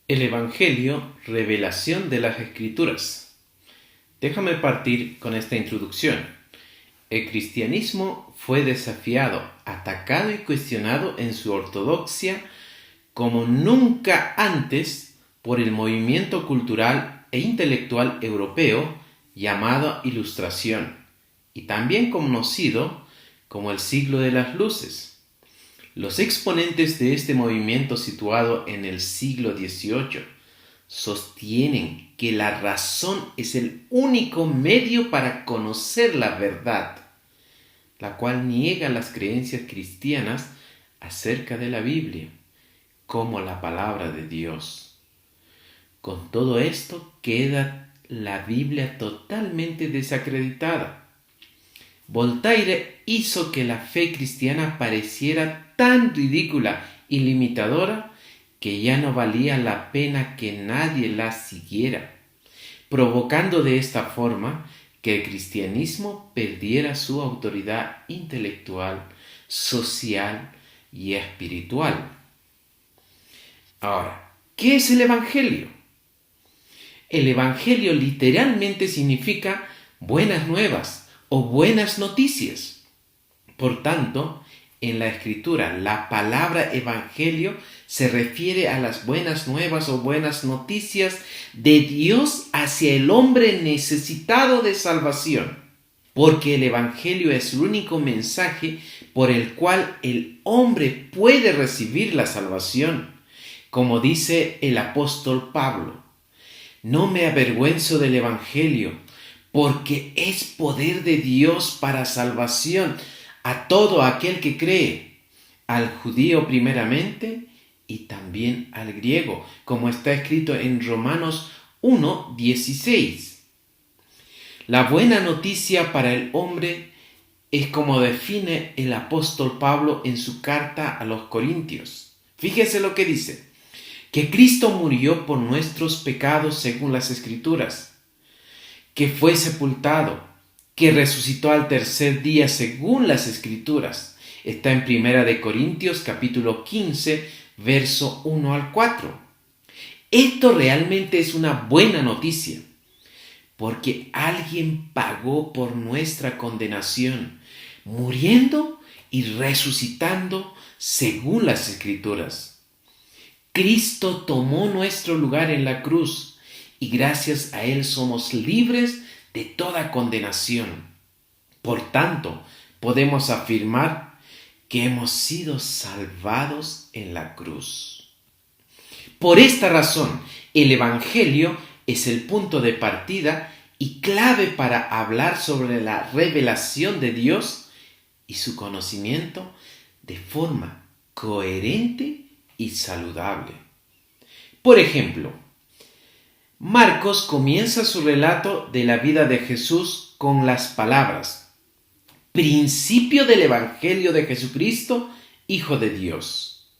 El Evangelio, revelación de las Escrituras. Déjame partir con esta introducción. El cristianismo fue desafiado, atacado y cuestionado en su ortodoxia como nunca antes por el movimiento cultural e intelectual europeo llamado Ilustración, y también conocido como el siglo de las luces. Los exponentes de este movimiento situado en el siglo XVIII sostienen que la razón es el único medio para conocer la verdad, la cual niega las creencias cristianas acerca de la Biblia como la palabra de Dios. Con todo esto queda la Biblia totalmente desacreditada. Voltaire hizo que la fe cristiana pareciera tan ridícula y limitadora que ya no valía la pena que nadie la siguiera, provocando de esta forma que el cristianismo perdiera su autoridad intelectual, social y espiritual. Ahora, ¿qué es el Evangelio? El Evangelio literalmente significa buenas nuevas o buenas noticias. Por tanto, en la Escritura, la palabra Evangelio se refiere a las buenas nuevas o buenas noticias de Dios hacia el hombre necesitado de salvación, porque el Evangelio es el único mensaje por el cual el hombre puede recibir la salvación. Como dice el apóstol Pablo, no me avergüenzo del Evangelio, porque es poder de Dios para salvación a todo aquel que cree, al judío primeramente y también al griego, como está escrito en Romanos 1:16. La buena noticia para el hombre es como define el apóstol Pablo en su carta a los Corintios. Fíjese lo que dice, que Cristo murió por nuestros pecados según las Escrituras, que fue sepultado, que resucitó al tercer día según las Escrituras. Está en 1 Corintios capítulo 15, verso 1 al 4. Esto realmente es una buena noticia, porque alguien pagó por nuestra condenación, muriendo y resucitando según las Escrituras. Cristo tomó nuestro lugar en la cruz, y gracias a Él somos libres de toda condenación. Por tanto, podemos afirmar que hemos sido salvados en la cruz. Por esta razón, el Evangelio es el punto de partida y clave para hablar sobre la revelación de Dios y su conocimiento de forma coherente y saludable. Por ejemplo, Marcos comienza su relato de la vida de Jesús con las palabras: principio del Evangelio de Jesucristo, Hijo de Dios.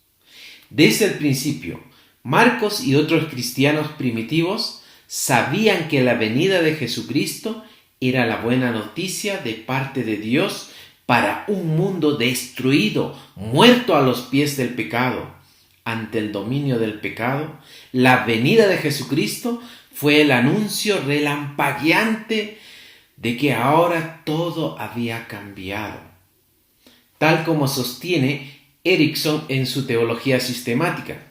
Desde el principio, Marcos y otros cristianos primitivos sabían que la venida de Jesucristo era la buena noticia de parte de Dios para un mundo destruido, muerto a los pies del pecado. Ante el dominio del pecado, la venida de Jesucristo fue el anuncio relampagueante de que ahora todo había cambiado. Tal como sostiene Erickson en su teología sistemática,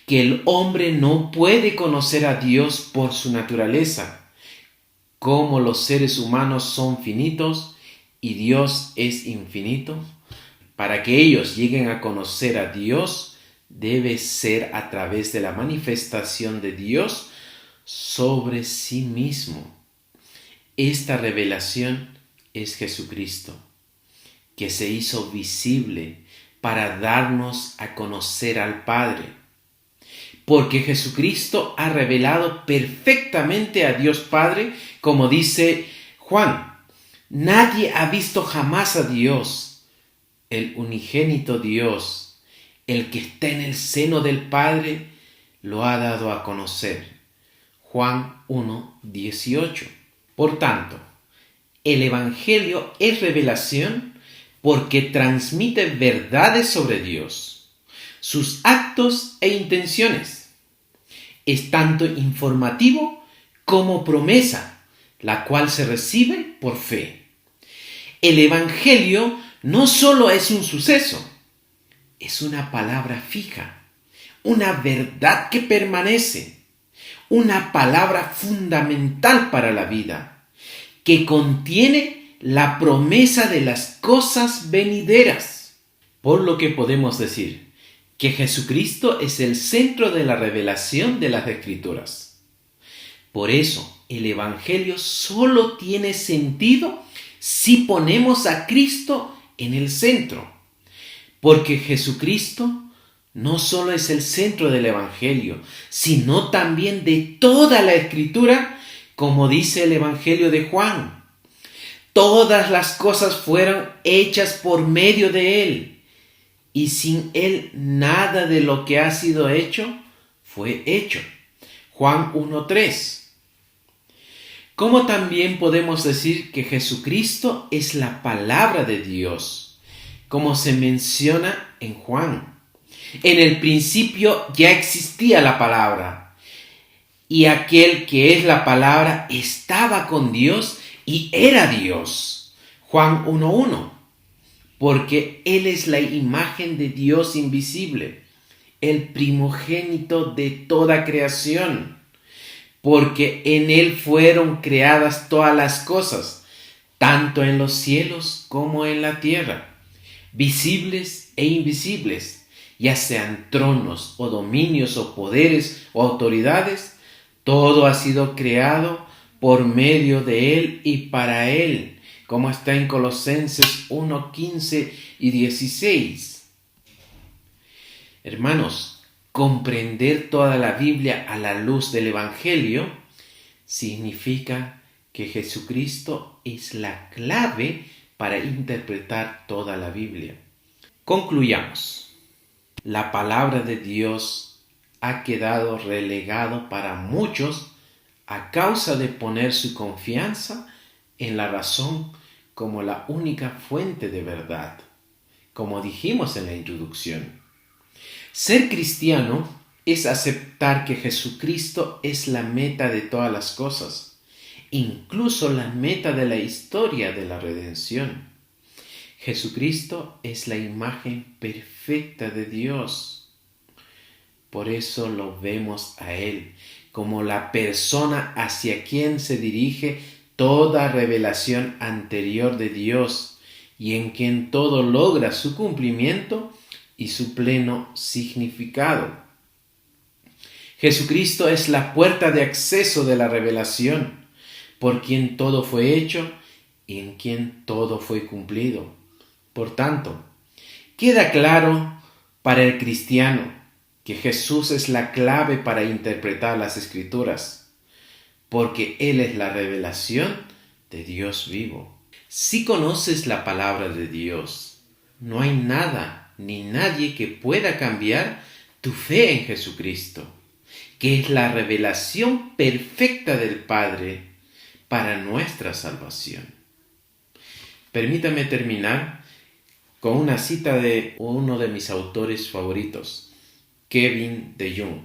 que el hombre no puede conocer a Dios por su naturaleza, como los seres humanos son finitos y Dios es infinito. Para que ellos lleguen a conocer a Dios, debe ser a través de la manifestación de Dios sobre sí mismo. Esta revelación es Jesucristo, que se hizo visible para darnos a conocer al Padre. Porque Jesucristo ha revelado perfectamente a Dios Padre, como dice Juan, nadie ha visto jamás a Dios, el unigénito Dios, el que está en el seno del Padre, lo ha dado a conocer. Juan 1:18. Por tanto, el Evangelio es revelación porque transmite verdades sobre Dios, sus actos e intenciones. Es tanto informativo como promesa, la cual se recibe por fe. El Evangelio no solo es un suceso, es una palabra fija, una verdad que permanece, una palabra fundamental para la vida, que contiene la promesa de las cosas venideras. Por lo que podemos decir que Jesucristo es el centro de la revelación de las Escrituras. Por eso, el Evangelio solo tiene sentido si ponemos a Cristo en el centro. Porque Jesucristo no solo es el centro del Evangelio, sino también de toda la Escritura, como dice el Evangelio de Juan. Todas las cosas fueron hechas por medio de Él, y sin Él nada de lo que ha sido hecho fue hecho. Juan 1:3. Como también podemos decir que Jesucristo es la palabra de Dios, como se menciona en Juan. En el principio ya existía la palabra, y aquel que es la palabra estaba con Dios y era Dios. Juan 1:1. Porque Él es la imagen de Dios invisible, el primogénito de toda creación. Porque en Él fueron creadas todas las cosas, tanto en los cielos como en la tierra, visibles e invisibles, ya sean tronos o dominios o poderes o autoridades, todo ha sido creado por medio de Él y para Él, como está en Colosenses 1:15 y 16. Hermanos, comprender toda la Biblia a la luz del Evangelio significa que Jesucristo es la clave para interpretar toda la Biblia. Concluyamos. La palabra de Dios ha quedado relegado para muchos a causa de poner su confianza en la razón como la única fuente de verdad, como dijimos en la introducción. Ser cristiano es aceptar que Jesucristo es la meta de todas las cosas, incluso la meta de la historia de la redención. Jesucristo es la imagen perfecta de Dios. Por eso lo vemos a Él como la persona hacia quien se dirige toda revelación anterior de Dios y en quien todo logra su cumplimiento y su pleno significado. Jesucristo es la puerta de acceso de la revelación, por quien todo fue hecho y en quien todo fue cumplido. Por tanto, queda claro para el cristiano que Jesús es la clave para interpretar las Escrituras, porque Él es la revelación de Dios vivo. Si conoces la palabra de Dios, no hay nada ni nadie que pueda cambiar tu fe en Jesucristo, que es la revelación perfecta del Padre para nuestra salvación. Permítame terminar con una cita de uno de mis autores favoritos, Kevin DeYoung.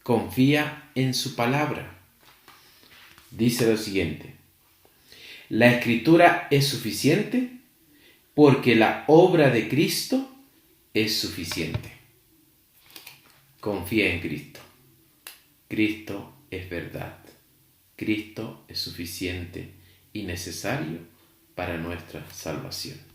Confía en su palabra. Dice lo siguiente: la Escritura es suficiente porque la obra de Cristo es suficiente. Confía en Cristo. Cristo es verdad. Cristo es suficiente y necesario para nuestra salvación.